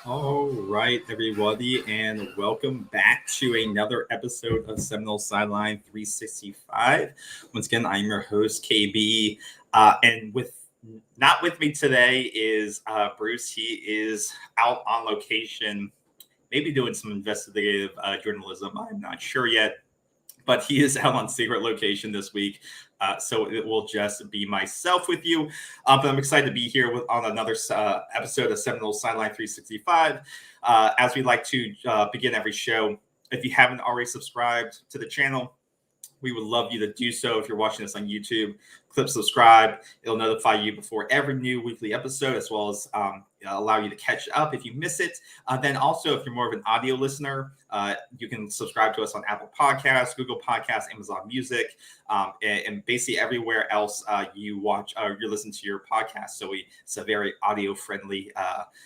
All right, everybody, and welcome back to another episode of Seminole Sideline 365. Once again, I'm your host, KB, and not with me today is Bruce. He is out on location, maybe doing some investigative journalism. I'm not sure yet, but he is out on secret location this week. So it will just be myself with you. But I'm excited to be here on another episode of Seminole Sideline 365. As we like to begin every show, if you haven't already subscribed to the channel, we would love you to do so. If you're watching this on YouTube, click subscribe. It'll notify you before every new weekly episode, as well as allow you to catch up if you miss it. Then also, if you're more of an audio listener, you can subscribe to us on Apple Podcasts, Google Podcasts, Amazon Music, and basically everywhere else you watch or you listen to your podcast. So it's a very audio-friendly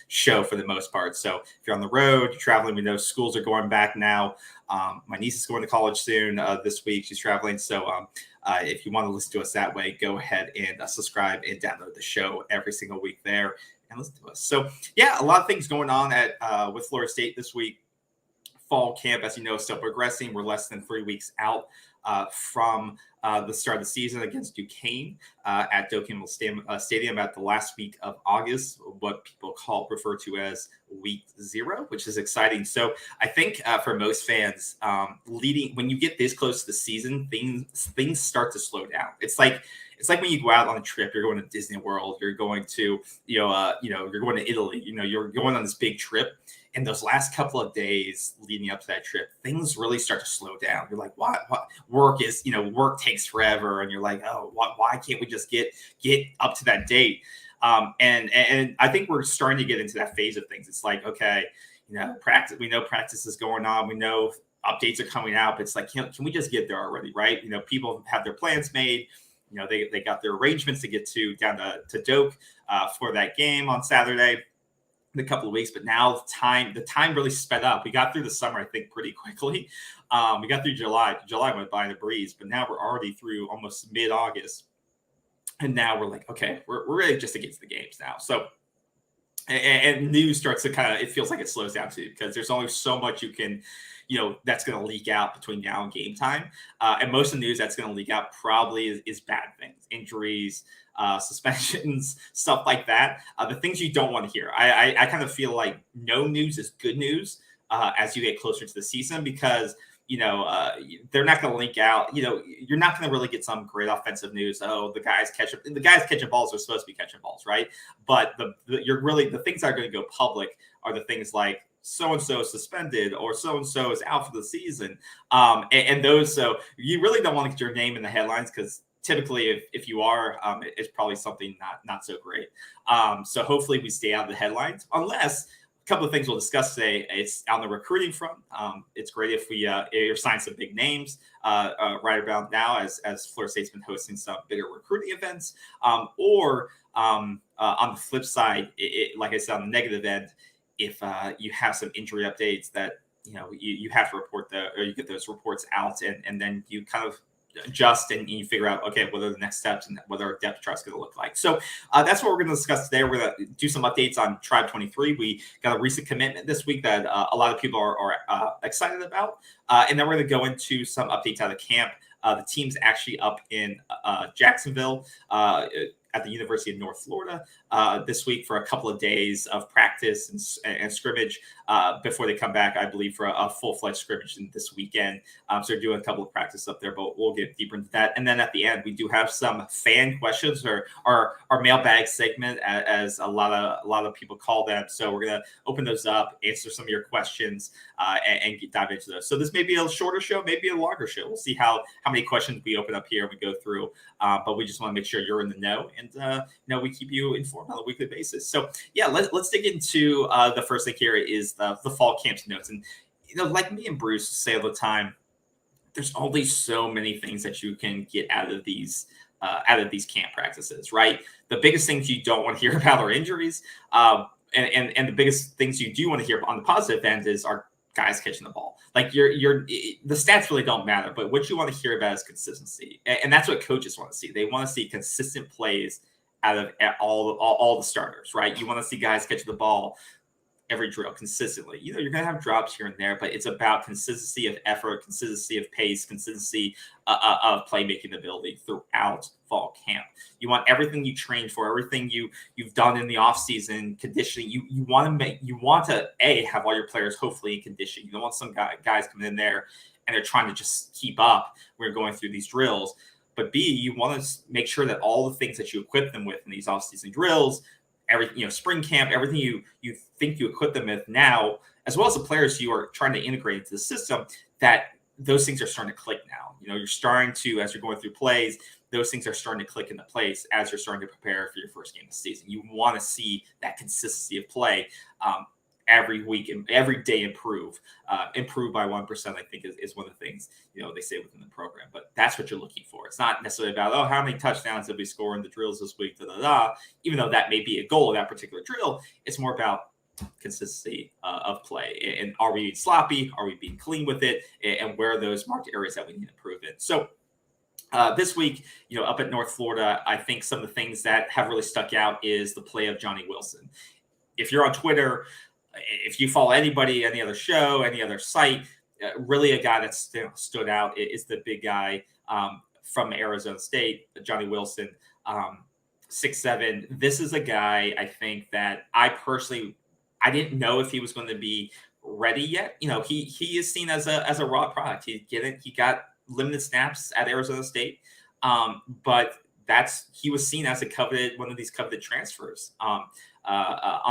show for the most part. So if you're on the road, you're traveling, we know schools are going back now. My niece is going to college soon this week. She's traveling. So if you want to listen to us that way, go ahead and subscribe and download the show every single week there and listen to us. So, yeah, a lot of things going on with Florida State this week. Fall camp, as you know, is still progressing. We're less than 3 weeks out from the start of the season against Duquesne at Doak Campbell Stadium at the last week of August, what people refer to as week 0, which is exciting. So I think for most fans, when you get this close to the season, things start to slow down. It's like when you go out on a trip, you're going to Disney World, you're going to, you're going to Italy, you're going on this big trip. And those last couple of days leading up to that trip, things really start to slow down. You're like, what work takes forever. And you're like, oh, why can't we just get up to that date? And I think we're starting to get into that phase of things. It's like, okay, practice. We know practice is going on. We know updates are coming out. But it's like, can we just get there already, right? People have their plans made. They got their arrangements to get down to Doak for that game on Saturday in a couple of weeks, but now the time really sped up. We got through the summer, I think, pretty quickly. We got through July. July went by in a breeze, but now we're already through almost mid-August. And now we're like, okay, we're ready just to get to the games now. So, and news starts to it feels like it slows down too, because there's only so much you can, that's going to leak out between now and game time. And most of the news that's going to leak out probably is bad things, injuries, suspensions, stuff like that. The things you don't want to hear. I kind of feel like no news is good news as you get closer to the season, because they're not going to link out. You're not going to really get some great offensive news. Oh, the guys catching balls are supposed to be catching balls, right? But the things that are going to go public are the things like so-and-so is suspended or so-and-so is out for the season. And those, so you really don't want to get your name in the headlines, because typically if you are, it's probably something not so great. So hopefully we stay out of the headlines, unless a couple of things we'll discuss today. It's on the recruiting front. It's great if we sign some big names right about now, as Florida State's been hosting some bigger recruiting events. Or on the flip side, like I said, on the negative end, if you have some injury updates that you have to report or you get those reports out, and then you kind of adjust and you figure out, okay, what are the next steps and what our depth chart is going to look like. So that's what we're going to discuss today. We're going to do some updates on Tribe 23. We got a recent commitment this week that a lot of people are excited about. And then we're going to go into some updates out of camp. The team's actually up in Jacksonville at the University of North Florida this week for a couple of days of practice and scrimmage before they come back, I believe, for a full-fledged scrimmage this weekend. So they're doing a couple of practice up there, but we'll get deeper into that. And then at the end, we do have some fan questions, or our mailbag segment, as a lot of people call them. So we're going to open those up, answer some of your questions, and dive into those. So this may be a shorter show, maybe a longer show. We'll see how many questions we open up here and we go through. But we just want to make sure you're in the know, and we keep you informed on a weekly basis. So yeah, let's dig into the first thing here is the fall camp notes. And like me and Bruce say all the time, there's only so many things that you can get out of these camp practices, right? The biggest things you don't want to hear about are injuries, and the biggest things you do want to hear on the positive end is our guys catching the ball. Like the stats really don't matter, but what you want to hear about is consistency, and that's what coaches want to see. They want to see consistent plays out of all the starters, right? You want to see guys catch the ball every drill consistently. You're going to have drops here and there, but it's about consistency of effort, consistency of pace, consistency of playmaking ability throughout fall camp. You want everything you trained for, everything you've done in the offseason conditioning. You want to have all your players hopefully in condition. You don't want some guys coming in there and they're trying to just keep up when you're going through these drills. But B, you want to make sure that all the things that you equip them with in these offseason drills, everything, spring camp, everything you think you equip them with now, as well as the players you are trying to integrate into the system, that those things are starting to click now. You're starting to, as you're going through plays, those things are starting to click into place as you're starting to prepare for your first game of the season. You want to see that consistency of play every week and every day improve by 1%. I think is one of the things they say within the program. But that's what you're looking for. It's not necessarily about how many touchdowns did we score in the drills this week, even though that may be a goal of that particular drill. It's more about consistency of play, and are we being sloppy? Are we being clean with it? And where are those marked areas that we need to improve in? So this week, up at North Florida, I think some of the things that have really stuck out is the play of Johnny Wilson. If you're on Twitter, if you follow anybody, any other show, any other site, really a guy that stood out is the big guy from Arizona State, Johnny Wilson, 6'7". This is a guy I think that I didn't know if he was going to be ready yet. He is seen as a raw product. He got limited snaps at Arizona State, but he was seen as one of these coveted transfers on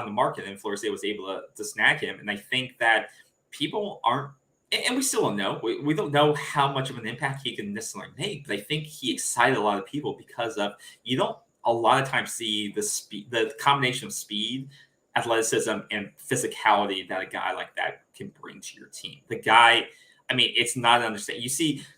the market, and Florida State was able to snag him. And I think that people aren't, and we still don't know. We don't know how much of an impact he can necessarily make, but I think he excited a lot of people because of you don't a lot of times see the speed, the combination of speed, athleticism, and physicality that a guy like that can bring to your team. The guy, it's not an understanding.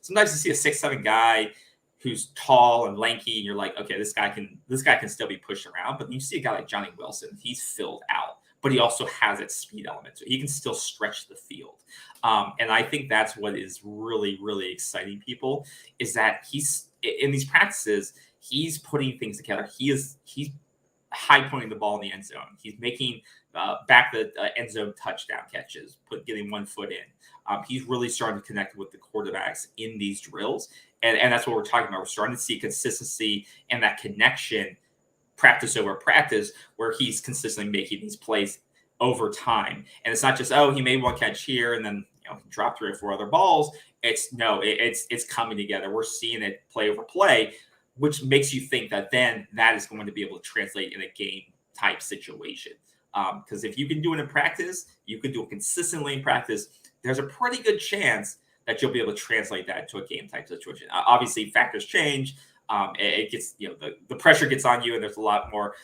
Sometimes you see a 6'7" guy who's tall and lanky, and you're like, okay, this guy can still be pushed around. But you see a guy like Johnny Wilson, he's filled out, but he also has that speed element, so he can still stretch the field. And I think that's what is really, really exciting people, is that he's in these practices, he's putting things together. He's high pointing the ball in the end zone. He's making back the end zone touchdown catches, getting 1 foot in. He's really starting to connect with the quarterbacks in these drills. And that's what we're talking about. We're starting to see consistency and that connection, practice over practice, where he's consistently making these plays over time. And it's not just, he made one catch here and then he dropped 3 or 4 other balls. It's coming together. We're seeing it play over play, which makes you think that then that is going to be able to translate in a game type situation. Because if you can do it in practice, you can do it consistently in practice, there's a pretty good chance that you'll be able to translate that to a game type situation. Obviously, factors change. It gets, the pressure gets on you, and there's a lot more,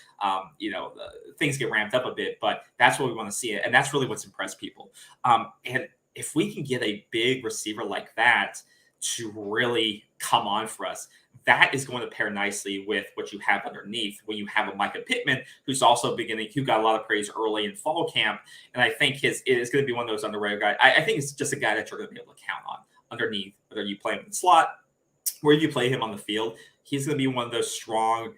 things get ramped up a bit, but that's what we want to see. And that's really what's impressed people. And if we can get a big receiver like that to really come on for us, that is going to pair nicely with what you have underneath when you have a Micah Pittman, who's also who got a lot of praise early in fall camp. And I think it is going to be one of those underrated guys. I think it's just a guy that you're going to be able to count on underneath, whether you play him in the slot, where you play him on the field. He's going to be one of those strong,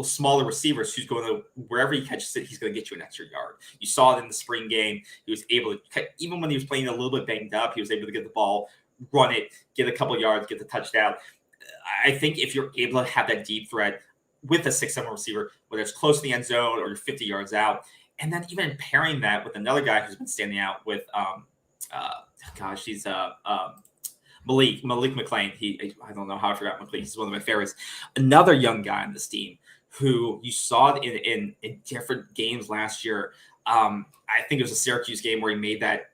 smaller receivers who's going to, wherever he catches it, he's going to get you an extra yard. You saw it in the spring game. He was able to, even when he was playing a little bit banged up, he was able to get the ball, run it, get a couple yards, get the touchdown. I think if you're able to have that deep threat with a 6'7" receiver, whether it's close to the end zone or you're 50 yards out, and then even pairing that with another guy who's been standing out with, he's Malik McClain. I don't know how I forgot McClain. He's one of my favorites. Another young guy on this team who you saw in different games last year. I think it was a Syracuse game where he made that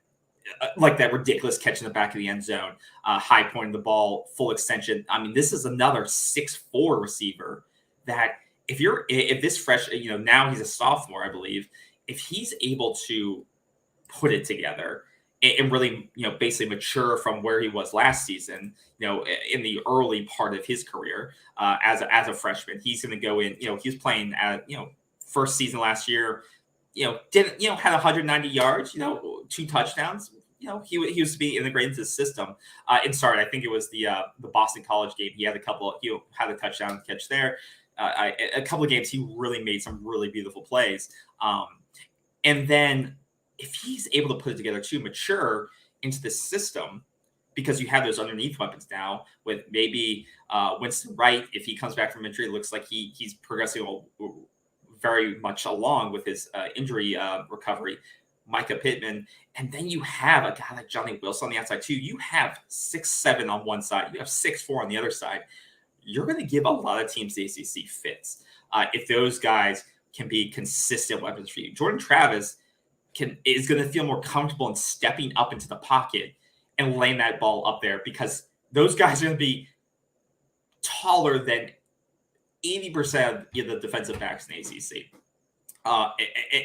ridiculous catch in the back of the end zone, high pointing the ball, full extension. This is another 6'4" receiver that if this fresh, now he's a sophomore, I believe, if he's able to put it together and really, basically mature from where he was last season, in the early part of his career as a freshman, he's going to go in, he was playing at, first season last year, had 190 yards, 2 touchdowns. He was to be integrated into the system. I think it was the Boston College game. He had a touchdown catch there. A couple of games, he really made some really beautiful plays. And then if he's able to put it together to mature into the system, because you have those underneath weapons now with maybe Winston Wright, if he comes back from injury, it looks like he's progressing very much along with his injury recovery. Micah Pittman, and then you have a guy like Johnny Wilson on the outside too. You have 6'7" on one side, you have 6'4" on the other side. You're going to give a lot of teams the ACC fits if those guys can be consistent weapons for you. Jordan Travis is going to feel more comfortable in stepping up into the pocket and laying that ball up there, because those guys are going to be taller than 80% of the defensive backs in the ACC.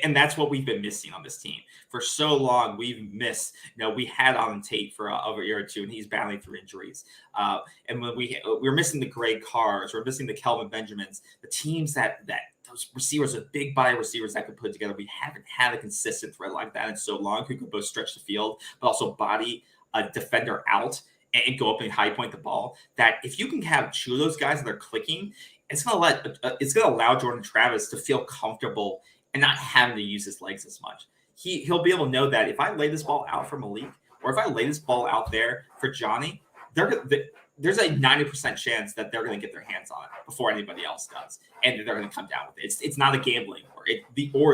And that's what we've been missing on this team for so long. We've missed, we had on tape for over a year or two, and he's battling through injuries. And when we're missing the Greg Carrs, we're missing the Kelvin Benjamins, the teams that those receivers, the big body receivers that could put together. We haven't had a consistent threat like that in so long, who could both stretch the field, but also body a defender out and go up and high point the ball. That if you can have two of those guys and they're clicking, it's going to allow Jordan Travis to feel comfortable and not having to use his legs as much. He'll be able to know that if I lay this ball out for Malik, or if I lay this ball out there for Johnny, there's a 90% chance that they're going to get their hands on it before anybody else does, and they're going to come down with it. It's not a gamble anymore.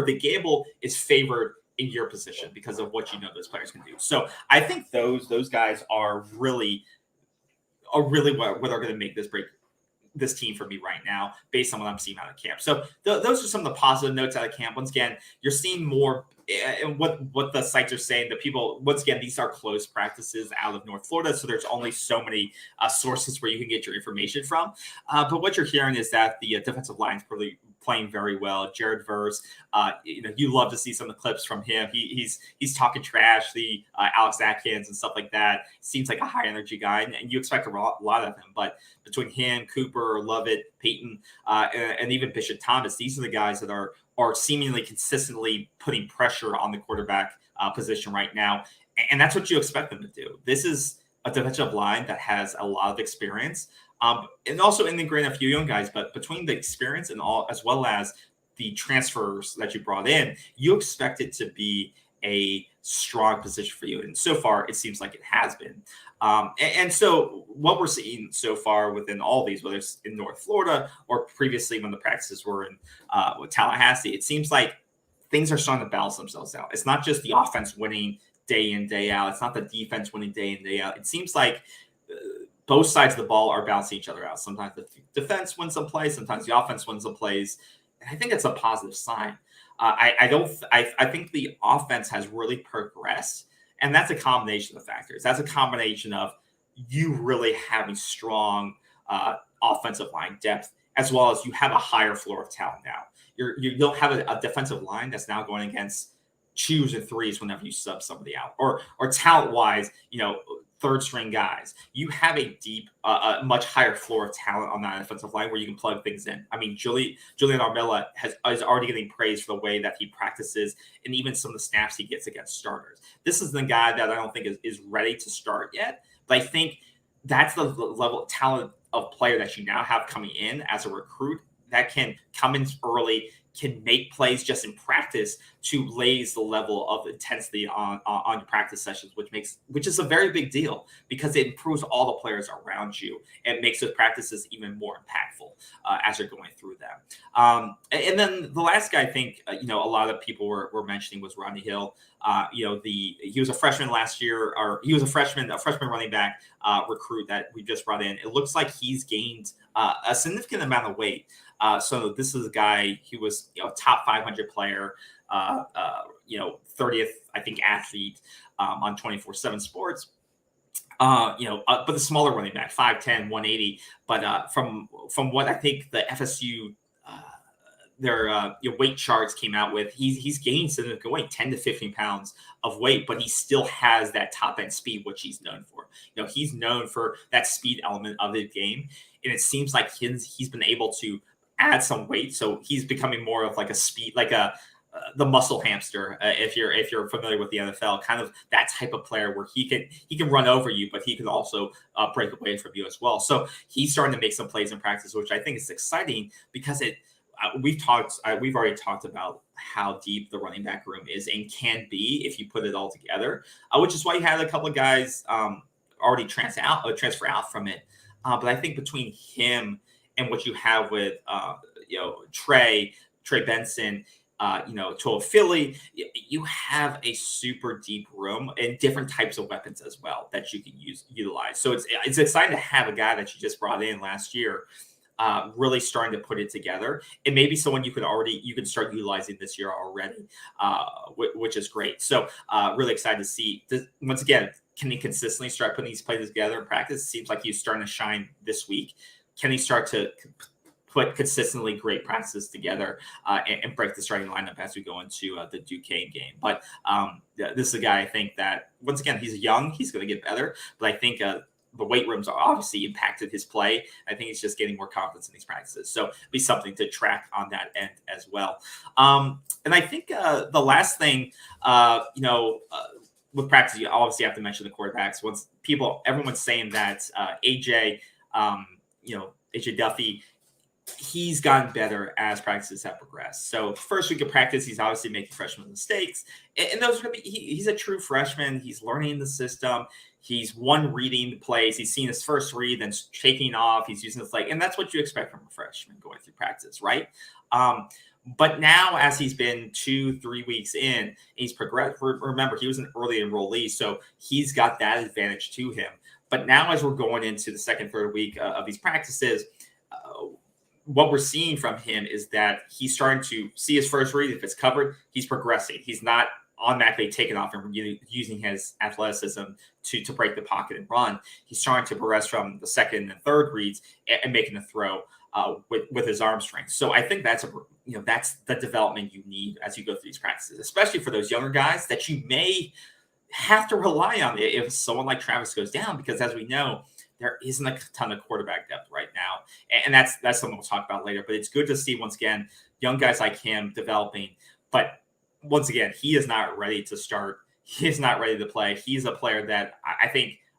The gamble is favored in your position because of what those players can do. So I think those guys are really what are going to make this team for me right now, based on what I'm seeing out of camp. So those are some of the positive notes out of camp. Once again, you're seeing more, and what the sites are saying, the people, once again, these are closed practices out of North Florida, so there's only so many sources where you can get your information from. But what you're hearing is that the defensive line is really playing very well. Jared Verse, you love to see some of the clips from him. He's talking trash, the Alex Atkins and stuff like that. Seems like a high energy guy, and you expect a lot of him. But between him, Cooper, Lovett, Peyton, and even Bishop Thomas, these are the guys that are seemingly consistently putting pressure on the quarterback position right now. And that's what you expect them to do. This is a defensive line that has a lot of experience. And also integrating a few young guys, but between the experience and all, as well as the transfers that you brought in, you expect it to be a strong position for you. And so far, it seems like it has been. And so what we're seeing so far within all these, whether it's in North Florida or previously when the practices were in with Tallahassee, it seems like things are starting to balance themselves out. It's not just the offense winning day in, day out. It's not the defense winning day in, day out. It seems like both sides of the ball are balancing each other out. Sometimes the defense wins some plays, sometimes the offense wins some plays. And I think it's a positive sign. I think the offense has really progressed, and that's a combination of factors. That's a combination of you really having strong offensive line depth, as well as you have a higher floor of talent now. You'll have a defensive line that's now going against twos and threes whenever you sub somebody out, or talent wise, third string guys. You have a deep, much higher floor of talent on that offensive line where you can plug things in. I mean, Julian Armilla is already getting praise for the way that he practices and even some of the snaps he gets against starters. This is the guy that I don't think is ready to start yet, but I think that's the level of talent of player that you now have coming in as a recruit that can come in early, can make plays just in practice to raise the level of intensity on your practice sessions, which is a very big deal because it improves all the players around you and makes those practices even more impactful as you're going through them. And then the last guy I think, a lot of people were mentioning was Ronnie Hill. He was a freshman last year, or he was a freshman running back recruit that we just brought in. It looks like he's gained a significant amount of weight. So this is a guy, he was top 500 player, 30th, I think, athlete on 24/7 Sports. But the smaller running back, 5'10", 180. But from what I think the FSU their weight charts came out with, he's gained significant weight, 10 to 15 pounds of weight, but he still has that top end speed, which he's known for. He's known for that speed element of the game, and it seems like he's been able to add some weight, so he's becoming more of like a speed, like the muscle hamster, if you're familiar with the NFL, kind of that type of player where he can run over you, but he can also break away from you as well. So he's starting to make some plays in practice, which I think is exciting because we've already talked about how deep the running back room is and can be if you put it all together, which is why you had a couple of guys already transfer out from it. But I think between him and what you have with Trey Benson, to Philly, you have a super deep room and different types of weapons as well that you can utilize. So it's exciting to have a guy that you just brought in last year, really starting to put it together, and maybe someone you can start utilizing this year already, which is great. So really excited to see this. Once again, can he consistently start putting these plays together in practice? It seems like he's starting to shine this week. Can he start to put consistently great practices together and break the starting lineup as we go into the Duquesne game? But this is a guy I think that, once again, he's young. He's going to get better. But I think the weight rooms are obviously impacted his play. I think he's just getting more confidence in these practices. So be something to track on that end as well. And I think the last thing, with practice, you obviously have to mention the quarterbacks. Everyone's saying that AJ Duffy, he's gotten better as practices have progressed. So first week of practice, he's obviously making freshman mistakes, and those are going to be. He's a true freshman. He's learning the system. He's reading the plays. He's seen his first read, then shaking off. He's using the flag, and that's what you expect from a freshman going through practice, right? But now, as he's been 2-3 weeks in, he's progressed. Remember, he was an early enrollee, so he's got that advantage to him. But now, as we're going into the second, third week of these practices, what we're seeing from him is that he's starting to see his first read. If it's covered, he's progressing. He's not automatically taking off and using his athleticism to break the pocket and run. He's trying to progress from the second and third reads and making a throw with his arm strength. So I think that's the development you need as you go through these practices, especially for those younger guys that you may have to rely on if someone like Travis goes down, because as we know, there isn't a ton of quarterback depth right now. And that's something we'll talk about later. But it's good to see, once again, young guys like him developing. But once again, he is not ready to start. He is not ready to play. He's a player that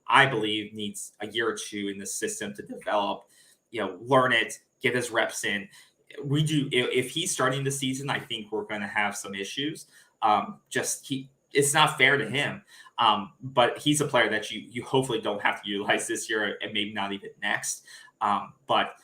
I believe needs a year or two in the system to develop, learn it, get his reps in. If he's starting the season, I think we're going to have some issues. It's not fair to him. But he's a player that you hopefully don't have to utilize this year and maybe not even next. But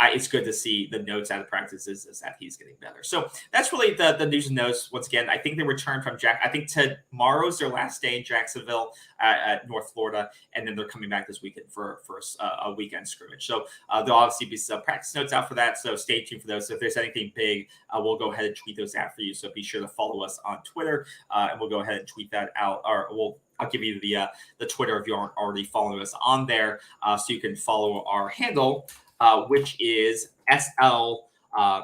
it's good to see the notes out of practices is that he's getting better. So that's really the news and notes. Once again, I think they returned from I think tomorrow's their last day in Jacksonville at North Florida, and then they're coming back this weekend for a weekend scrimmage. So there'll obviously be some practice notes out for that. So stay tuned for those. So if there's anything big, we'll go ahead and tweet those out for you. So be sure to follow us on Twitter, and we'll go ahead and tweet that out, I'll give you the Twitter if you aren't already following us on there, so you can follow our handle, which is SL. I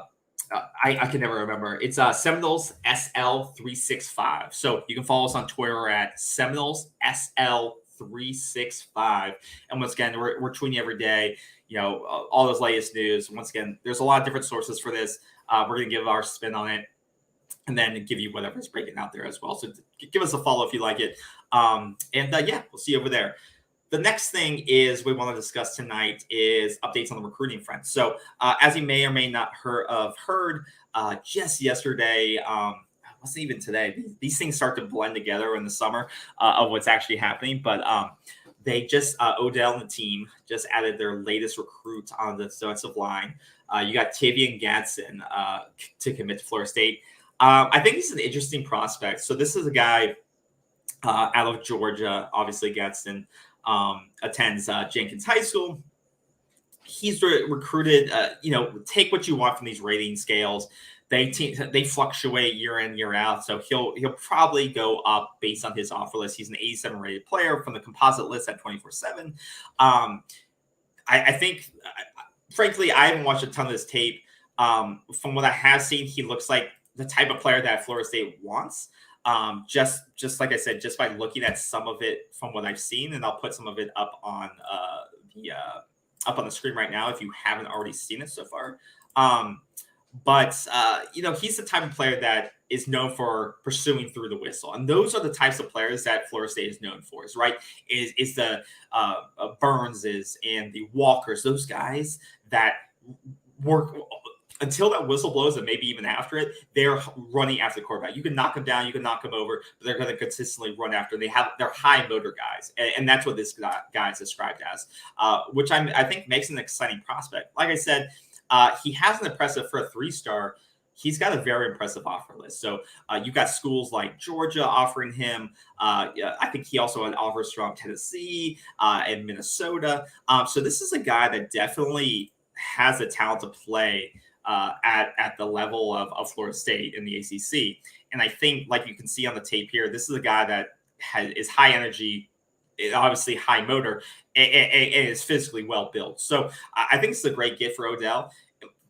can never remember. It's Seminoles SL365. So you can follow us on Twitter at Seminoles SL365. And once again, we're tweeting every day. All those latest news. Once again, there's a lot of different sources for this. We're going to give our spin on it, and then give you whatever's breaking out there as well. So give us a follow if you like it. We'll see you over there. The next thing we want to discuss tonight is updates on the recruiting front. So as you may or may not heard just yesterday, wasn't even today. These things start to blend together in the summer of what's actually happening. But they just, Odell and the team just added their latest recruit on the defensive line. You got Tavian Gadsden to commit to Florida State. I think he's an interesting prospect. So this is a guy out of Georgia. Obviously, Gadsden attends Jenkins High School. He's recruited. Take what you want from these rating scales. They fluctuate year in, year out. So he'll probably go up based on his offer list. He's an 87 rated player from the composite list at 24/7. I think, frankly, I haven't watched a ton of this tape. From what I have seen, he looks like the type of player that Florida State wants. Just like I said, just by looking at some of it from what I've seen, and I'll put some of it up on the screen right now if you haven't already seen it so far. He's the type of player that is known for pursuing through the whistle, and those are the types of players that Florida State is known for. Is the Burnses and the Walkers, those guys that work until that whistle blows and maybe even after it, they're running after the quarterback. You can knock them down, you can knock them over, but they're going to consistently run after. They're high motor guys, and that's what this guy is described as, which I think makes an exciting prospect. Like I said, he has an impressive for a 3-star. He's got a very impressive offer list. So you've got schools like Georgia offering him. I think he also had offers from Tennessee and Minnesota. So this is a guy that definitely has the talent to play at the level of Florida State in the ACC. And I think, like you can see on the tape here, this is a guy that is high energy, obviously high motor, and is physically well built. So I think it's a great get for Odell.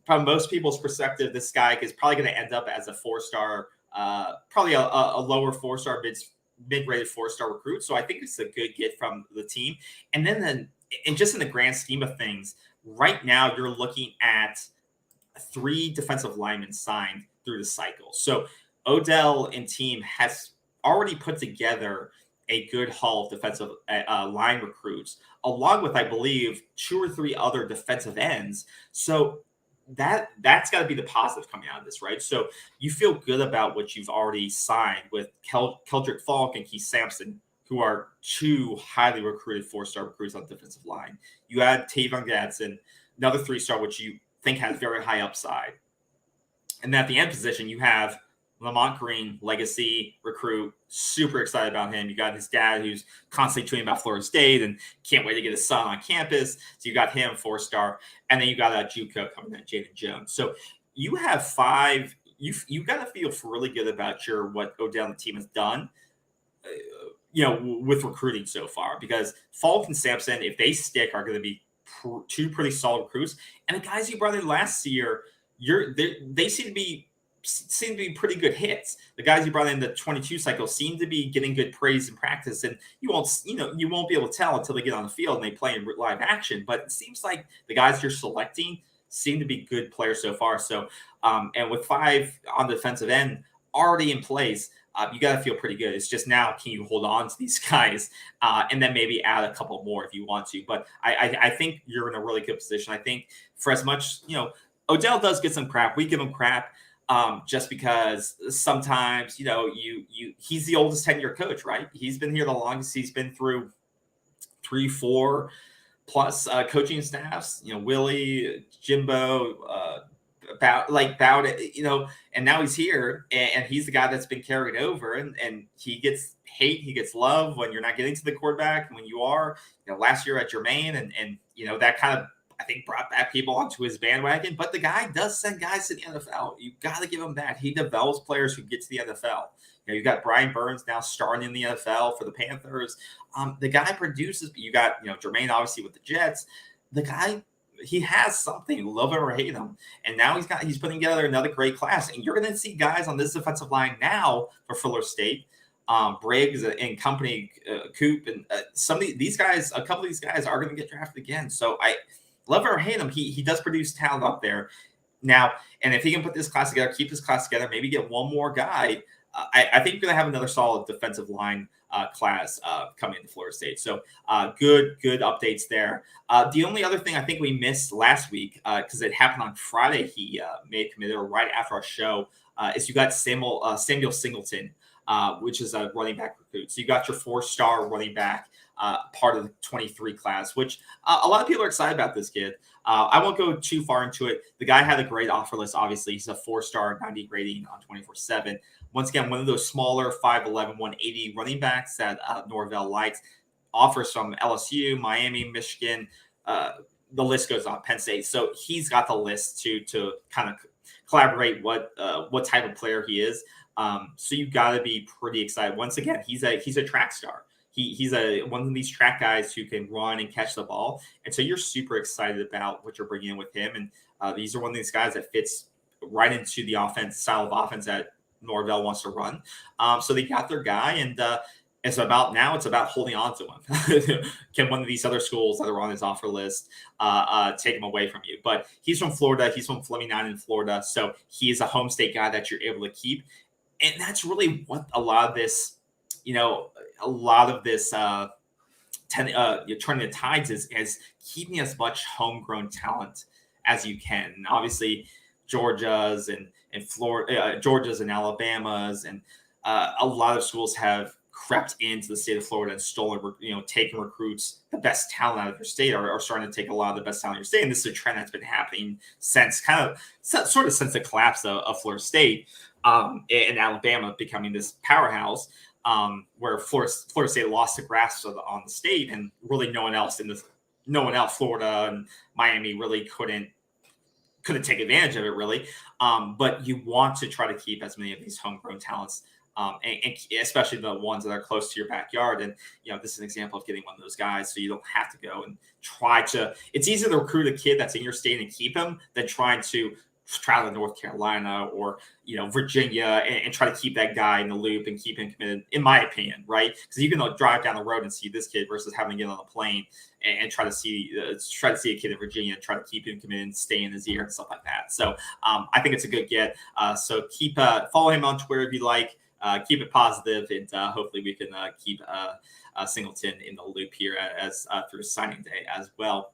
From most people's perspective, this guy is probably going to end up as a 4-star, probably a lower 4-star, mid-rated 4-star recruit. So I think it's a good get from the team. And then and just in the grand scheme of things, right now you're looking at 3 defensive linemen signed through the cycle. So Odell and team has already put together a good haul of defensive line recruits, along with, I believe, 2 or 3 other defensive ends. So that's got to be the positive coming out of this, right? So you feel good about what you've already signed with Keldrick Falk and Keith Sampson, who are 2 highly recruited 4-star recruits on the defensive line. You add Tavon Gadsden, another 3-star, which you think has very high upside. And at the end position, you have Lamont Green, legacy recruit, super excited about him. You got his dad who's constantly tweeting about Florida State and can't wait to get his son on campus. So you got him, 4-star. And then you got JUCO coming in, Jaden Jones. So you have 5. You got to feel really good about what Odell and the team has done, with recruiting so far, because Falk and Sampson, if they stick, are going to be 2 pretty solid recruits. And the guys you brought in last year, they seem to be pretty good hits. The guys you brought in the 22 cycle seem to be getting good praise in practice, and you won't be able to tell until they get on the field and they play in live action. But it seems like the guys you're selecting seem to be good players so far. So, and with 5 on the defensive end already in place, you got to feel pretty good. It's just now, can you hold on to these guys and then maybe add a couple more if you want to? But I think you're in a really good position. I think for as much, Odell does get some crap. We give him crap. Just because sometimes, he's the oldest tenure coach, right? He's been here the longest. He's been through 3, 4 plus coaching staffs, Willie, Jimbo, Bowden, and now he's here and he's the guy that's been carried over and he gets hate, he gets love when you're not getting to the quarterback. And when you are, last year at Jermaine and that kind of, I think, brought back people onto his bandwagon, but the guy does send guys to the NFL. You got to give him that. He develops players who get to the NFL. You got Brian Burns now starting in the NFL for the Panthers. The guy produces. You got Jermaine obviously with the Jets. The guy, he has something. Love him or hate him, and now he's putting together another great class. And you're going to see guys on this defensive line now for Florida State. Briggs and company, Coop, and some of these guys. A couple of these guys are going to get drafted again. So love or hate him, he does produce talent up there now. And if he can put this class together, keep this class together, maybe get one more guy, I think you're going to have another solid defensive line class coming into Florida State. So good updates there. The only other thing I think we missed last week, because it happened on Friday, he made committed, or right after our show, is you got Samuel Singleton, which is a running back recruit. So you got your 4-star running back, part of the 23 class, which a lot of people are excited about this kid. I won't go too far into it. The guy had a great offer list. Obviously, he's a 4-star, 90 rating on 24/7. Once again, one of those smaller 5'11", 180 running backs that Norvell likes. Offers from LSU, Miami, Michigan. The list goes on. Penn State. So he's got the list to kind of collaborate what type of player he is. So you got to be pretty excited. Once again, he's a track star. He's one of these track guys who can run and catch the ball. And so you're super excited about what you're bringing in with him. And these are one of these guys that fits right into the style of offense that Norvell wants to run. So they got their guy, and it's about holding on to him. Can one of these other schools that are on his offer list take him away from you? But he's from Florida. He's from Fleming 9 in Florida. So he is a home state guy that you're able to keep. And that's really what a lot of this turning the tides is keeping as much homegrown talent as you can. And obviously, Georgias and Florida, Georgias and Alabamas, and a lot of schools have crept into the state of Florida and stolen, taking recruits. The best talent out of your state are starting to take a lot of the best talent of your state, and this is a trend that's been happening since since the collapse of Florida State, and Alabama becoming this powerhouse. Where Florida State lost the grasp on the state, and really no one else, Florida and Miami, really couldn't take advantage of it, really. But you want to try to keep as many of these homegrown talents, and especially the ones that are close to your backyard. And this is an example of getting one of those guys, so you don't have to go and try to. It's easier to recruit a kid that's in your state and keep him than trying to travel to North Carolina or Virginia and try to keep that guy in the loop and keep him committed, in my opinion, right? Because you can drive down the road and see this kid versus having to get on a plane and try to see a kid in Virginia and try to keep him committed and stay in his ear and stuff like that. So I think it's a good get. So keep follow him on Twitter if you like. Keep it positive, and hopefully we can keep Singleton in the loop here as through signing day as well.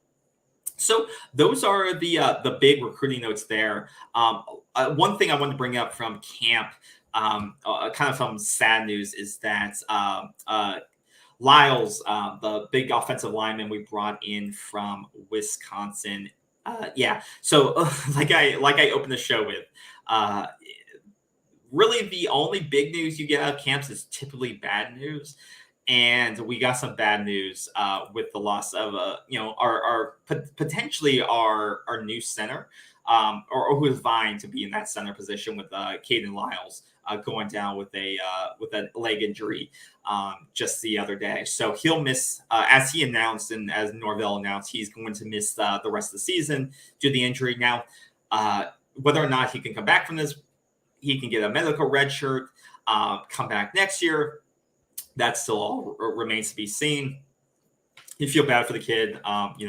So those are the big recruiting notes there. One thing I wanted to bring up from camp, kind of some sad news, is that Lyles, the big offensive lineman we brought in from Wisconsin, So like I opened the show with, really the only big news you get out of camps is typically bad news. And we got some bad news with the loss of our potentially our new center, or who is vying to be in that center position with Caden Lyles going down with a leg injury just the other day. So he'll miss, as he announced and as Norvell announced, he's going to miss the rest of the season due to the injury. Now, whether or not he can come back from this, he can get a medical red shirt, come back next year. That still all remains to be seen. You feel bad for the kid.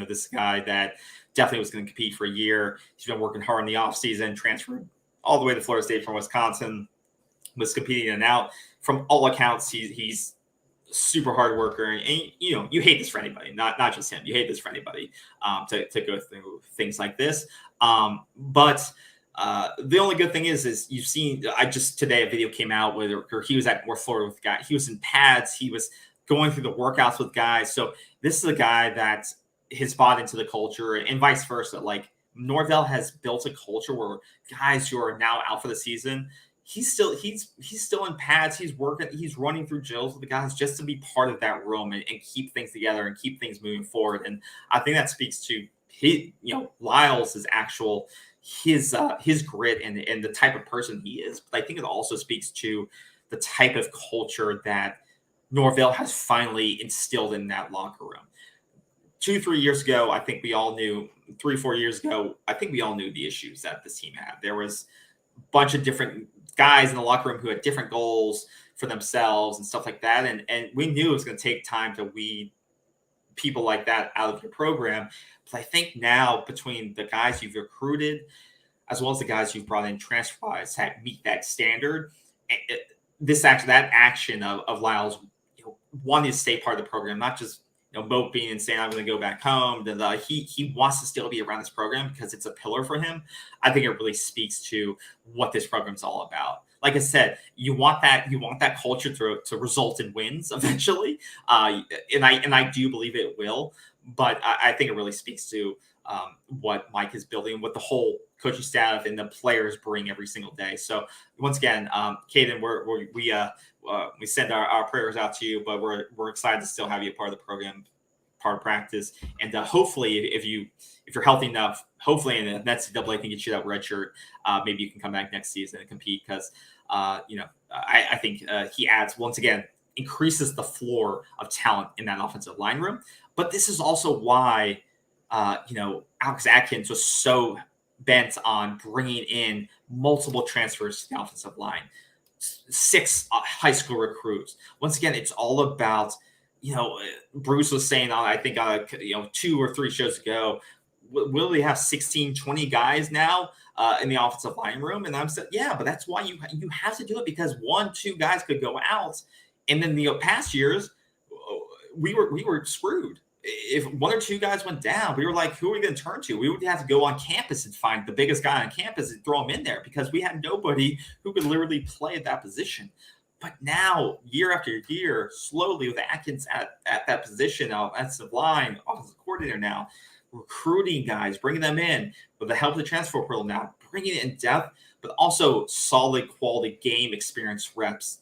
This guy that definitely was going to compete for a year. He's been working hard in the offseason, transferred all the way to Florida State from Wisconsin, was competing in and out. From all accounts, he's super hard worker. And you hate this for anybody, not just him. You hate this for anybody to go through things like this. But the only good thing is you've seen, today a video came out where he was at North Florida with guys. He was in pads. He was going through the workouts with guys. So this is a guy that has bought into the culture, and vice versa. Like Norvell has built a culture where guys who are now out for the season, he's still in pads. He's working. He's running through drills with the guys just to be part of that room and keep things together and keep things moving forward. And I think that speaks to Lyles' actual his grit and the type of person he is. But I think it also speaks to the type of culture that Norvell has finally instilled in that locker room. 2-3 years ago, I think we all knew, 3-4 years ago, I think we all knew the issues that this team had. There was a bunch of different guys in the locker room who had different goals for themselves and stuff like that. And we knew it was going to take time to weed people like that out of your program. But I think now, between the guys you've recruited as well as the guys you've brought in transfer-wise that meet that standard, that action of Lyles wanting to stay part of the program, not just moping and saying I'm going to go back home. He wants to still be around this program because it's a pillar for him. I think it really speaks to what this program's all about. Like I said, you want that culture to result in wins eventually, and I do believe it will. But I think it really speaks to what Mike is building, what the whole coaching staff and the players bring every single day. So once again, Caden, we send our prayers out to you, but we're excited to still have you a part of the program, part of practice, and hopefully if you're healthy enough, hopefully in the NCAA can get you that red shirt. Maybe you can come back next season and compete because I think he adds, once again, increases the floor of talent in that offensive line room. But this is also why Alex Atkins was so bent on bringing in multiple transfers to the offensive line. 6 high school recruits. Once again, it's all about, Bruce was saying on, I think, 2 or 3 shows ago, will we have 16, 20 guys now in the offensive line room? And I'm saying, yeah, but that's why you have to do it, because 1-2 guys could go out. And then the past years, we were screwed. if one or two guys went down, we were like, who are we going to turn to? We would have to go on campus and find the biggest guy on campus and throw him in there because we had nobody who could literally play at that position. But now, year after year, slowly with Atkins at that position, offensive line, offensive coordinator now, recruiting guys, bringing them in with the help of the transfer portal now, bringing it in depth, but also solid quality game experience reps,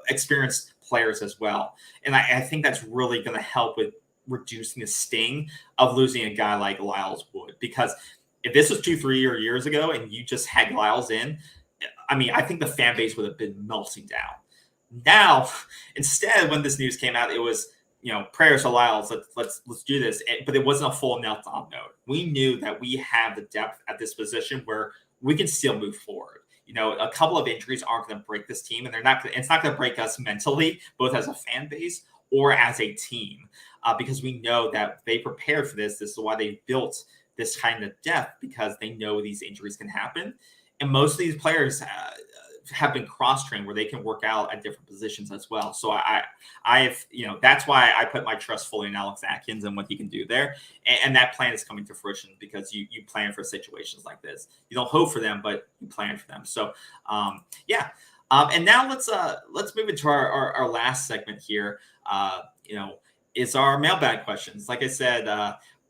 experienced players as well. And I think that's really going to help with reducing the sting of losing a guy like Lyles Wood. Because if this was 2-3 years ago and you just had Lyles in, I mean, I think the fan base would have been melting down. Now, instead, when this news came out, it was, prayers to Lyles, let's do this. But it wasn't a full meltdown mode. We knew that we have the depth at this position where we can still move forward. A couple of injuries aren't going to break this team, and it's not going to break us mentally, both as a fan base or as a team, because we know that they prepared for this. This is why they built this kind of depth, because they know these injuries can happen. And most of these players have been cross-trained where they can work out at different positions as well. So I've that's why I put my trust fully in Alex Atkins and what he can do there. And that plan is coming to fruition because you plan for situations like this. You don't hope for them, but you plan for them. So and now let's move into our last segment here. Is our mailbag questions. Like I said,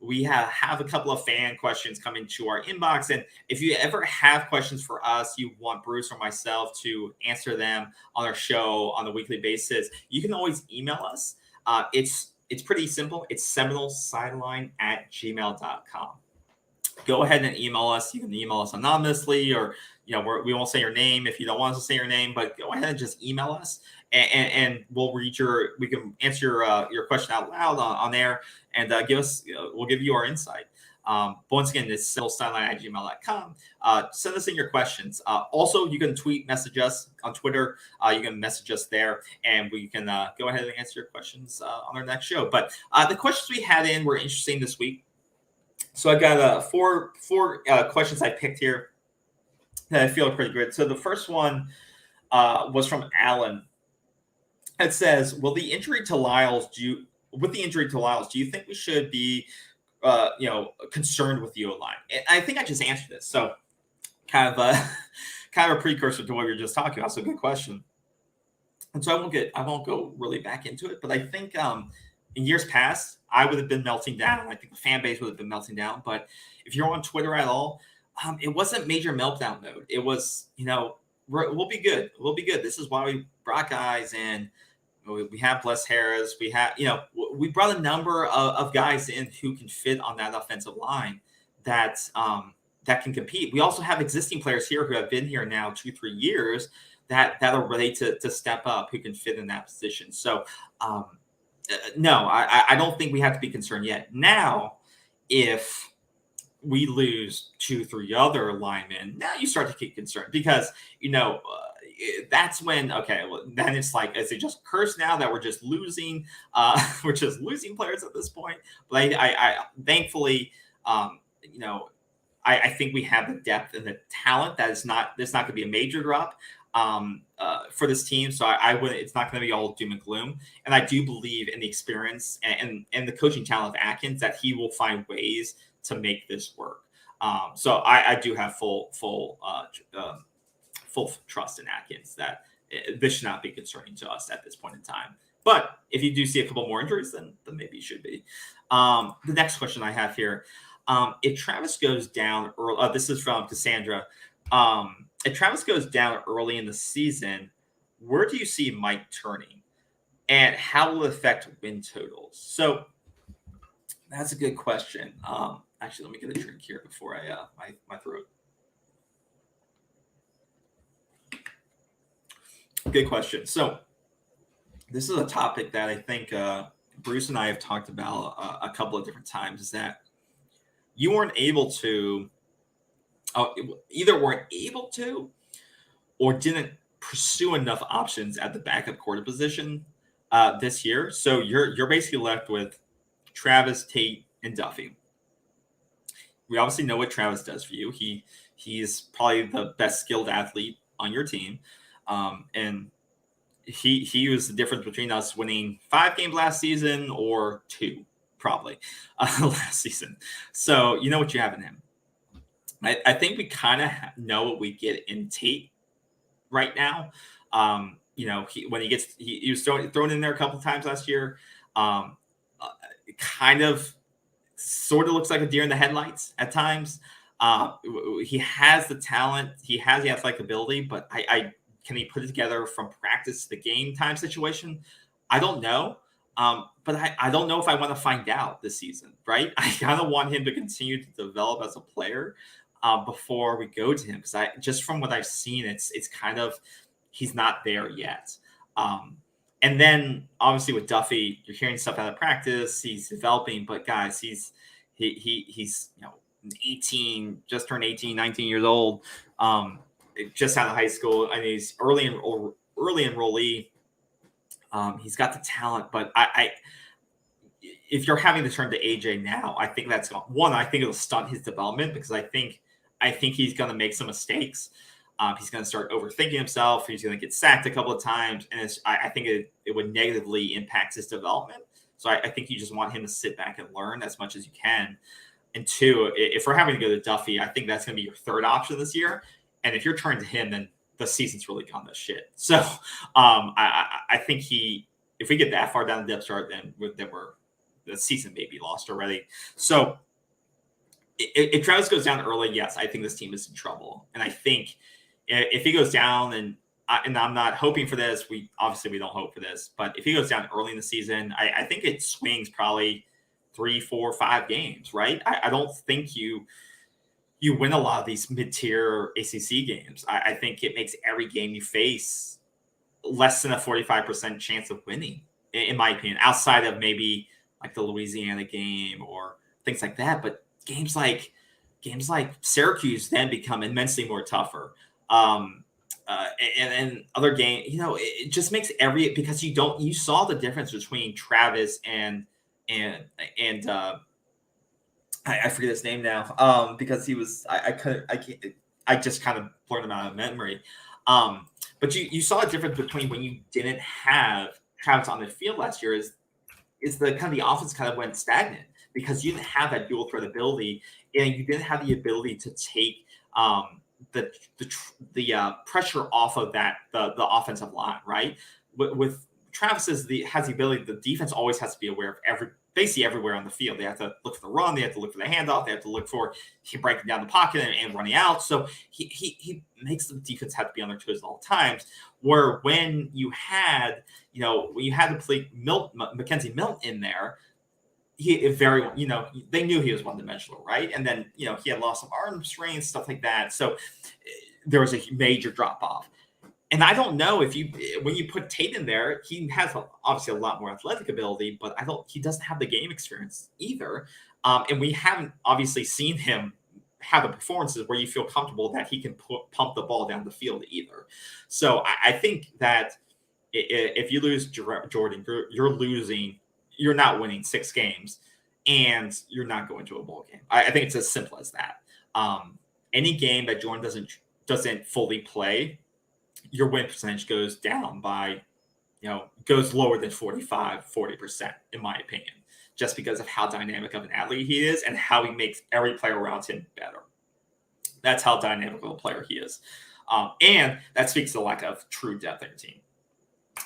we have a couple of fan questions coming to our inbox. And if you ever have questions for us, you want Bruce or myself to answer them on our show on a weekly basis, you can always email us. It's pretty simple. It's SeminoleSideline@gmail.com. Go ahead and email us. You can email us anonymously, or we won't say your name if you don't want us to say your name, but go ahead and just email us, and we can answer your question out loud on air, and we'll give you our insight. But once again, it's SeminoleSideline@gmail.com. Send us in your questions. Also, you can message us on Twitter. You can message us there, and we can go ahead and answer your questions on our next show. But the questions we had in were interesting this week. So I got four questions I picked here that I feel are pretty good. So the first one was from Alan. It says, "With the injury to Lyles, do you think we should be concerned with the O-line?" And I think I just answered this. So kind of a precursor to what we were just talking about. So good question. And so I won't go really back into it, but I think in years past, I would have been melting down. I think the fan base would have been melting down. But if you're on Twitter at all, it wasn't major meltdown mode. It was, we'll be good. We'll be good. This is why we brought guys in. We have Bless Harris. We have, we brought a number of guys in who can fit on that offensive line that can compete. We also have existing players here who have been here now 2-3 years that are ready to step up, who can fit in that position. So, no, I don't think we have to be concerned yet. Now, if we lose 2-3 other linemen, now you start to get concerned because, that's when, okay, well, then it's like, is it just a curse now that we're just losing? We're just losing players at this point. But I thankfully, I think we have the depth and the talent that there's not going to be a major drop for this team. So I wouldn't, it's not going to be all doom and gloom. And I do believe in the experience and the coaching talent of Atkins that he will find ways to make this work. So I do have full trust in Atkins that this should not be concerning to us at this point in time. But if you do see a couple more injuries, then maybe it should be. The next question I have here, if Travis goes down early, this is from Cassandra. If Travis goes down early in the season, where do you see Mike turning, and how will it affect win totals? So that's a good question. Actually, let me get a drink here before my throat. Good question. So this is a topic that I think Bruce and I have talked about a couple of different times, is that you weren't able to either weren't able to or didn't pursue enough options at the backup quarter position this year. So you're basically left with Travis, Tate, and Duffy. We obviously know what Travis does for you. He's probably the best skilled athlete on your team. And he was the difference between us winning 5 games last season or 2, probably last season. So you know what you have in him. I think we kind of know what we get in Tate right now. When he was thrown in there a couple of times last year. It kind of sort of looks like a deer in the headlights at times. He has the talent, he has the athletic ability, but I can he put it together from practice to the game time situation? I don't know. But I don't know if I want to find out this season, right? I kind of want him to continue to develop as a player before we go to him, because I just from what I've seen, it's kind of he's not there yet. And then obviously with Duffy, you're hearing stuff out of practice. He's developing, but guys, he's 18, just turned 18, 19 years old, just out of high school. I mean, he's early enrollee. He's got the talent, but if you're having to turn to AJ now, I think that's one. I think it'll stunt his development, because I think he's going to make some mistakes. He's going to start overthinking himself. He's going to get sacked a couple of times, and I think it would negatively impact his development. So I think you just want him to sit back and learn as much as you can. And two, if we're having to go to Duffy, I think that's going to be your third option this year. And if you're turning to him, then the season's really gone to shit. So I think if we get that far down the depth chart, then the season may be lost already. So if Travis goes down early, yes, I think this team is in trouble. And I think if he goes down, and I'm not hoping for this, we don't hope for this, but if he goes down early in the season, I think it swings probably 3, 4, 5 games, right? I don't think you win a lot of these mid-tier ACC games. I think it makes every game you face less than a 45% chance of winning, in my opinion, outside of maybe like the Louisiana game or things like that. But games like Syracuse then become immensely more tougher. And other game, it just makes because you saw the difference between Travis and I forget his name now, because he was I just kind of blurred him out of memory. But you saw a difference between when you didn't have Travis on the field last year is the kind of the offense kind of went stagnant, because you didn't have that dual threat ability, and you didn't have the ability to take the pressure off of the offensive line, right? With Travis has the ability, the defense always has to be aware of basically everywhere on the field. They have to look for the run, they have to look for the handoff, they have to look for him breaking down the pocket and running out. So he makes the defense have to be on their toes at all times. Where when you had to play Mackenzie Milton in there, they knew he was one-dimensional, right? And then he had lost some arm strength, stuff like that. So there was a major drop-off. And I don't know when you put Tate in there, he has obviously a lot more athletic ability, but he doesn't have the game experience either. And we haven't obviously seen him have the performances where you feel comfortable that he can pump the ball down the field either. So I think that if you lose Jordan, you're not winning 6 games, and you're not going to a bowl game. I think it's as simple as that. Any game that Jordan doesn't fully play, your win percentage goes down by, goes lower than 40%, in my opinion, just because of how dynamic of an athlete he is and how he makes every player around him better. That's how dynamic of a player he is. And that speaks to the lack of true depth in your team.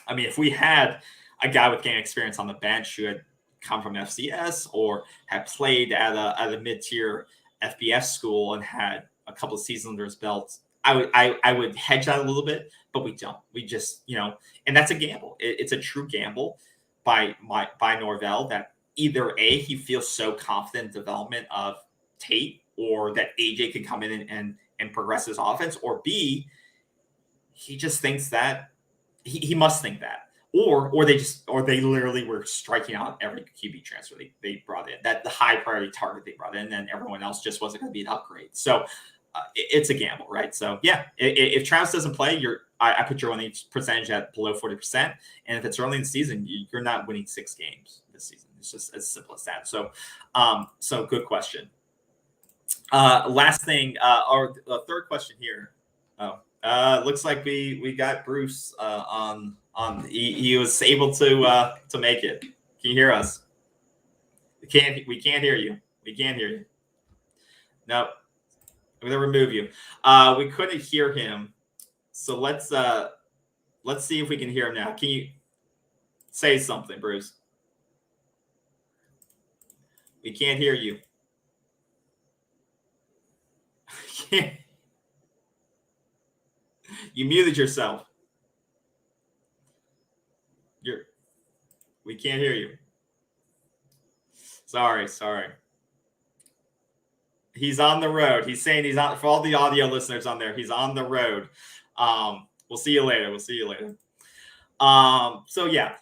I mean, if we had a guy with game experience on the bench who had come from FCS or had played at a mid-tier FBS school and had a couple of seasons under his belt, I would hedge that a little bit, but we don't. We just, and that's a gamble. It's a true gamble by Norvell that either A, he feels so confident in development of Tate, or that AJ can come in and progress his offense, or B, he just thinks that he must think that. Or they literally were striking out every QB transfer they brought in, that the high priority target they brought in, and everyone else just wasn't going to be an upgrade. So it's a gamble, right? So yeah, if Travis doesn't play, I put your winning percentage at below 40%, and if it's early in the season, you're not winning 6 games this season. It's just as simple as that. So, so good question. Last thing, or the third question here. Looks like we got Bruce on. He was able to make it. Can you hear us? We can't hear you. We can't hear you. No, I'm gonna remove you. We couldn't hear him, so let's see if we can hear him now. Can you say something, Bruce? We can't hear you. You muted yourself. We can't hear you. Sorry. He's on the road. He's saying he's on, for all the audio listeners on there, he's on the road. We'll see you later. So yeah.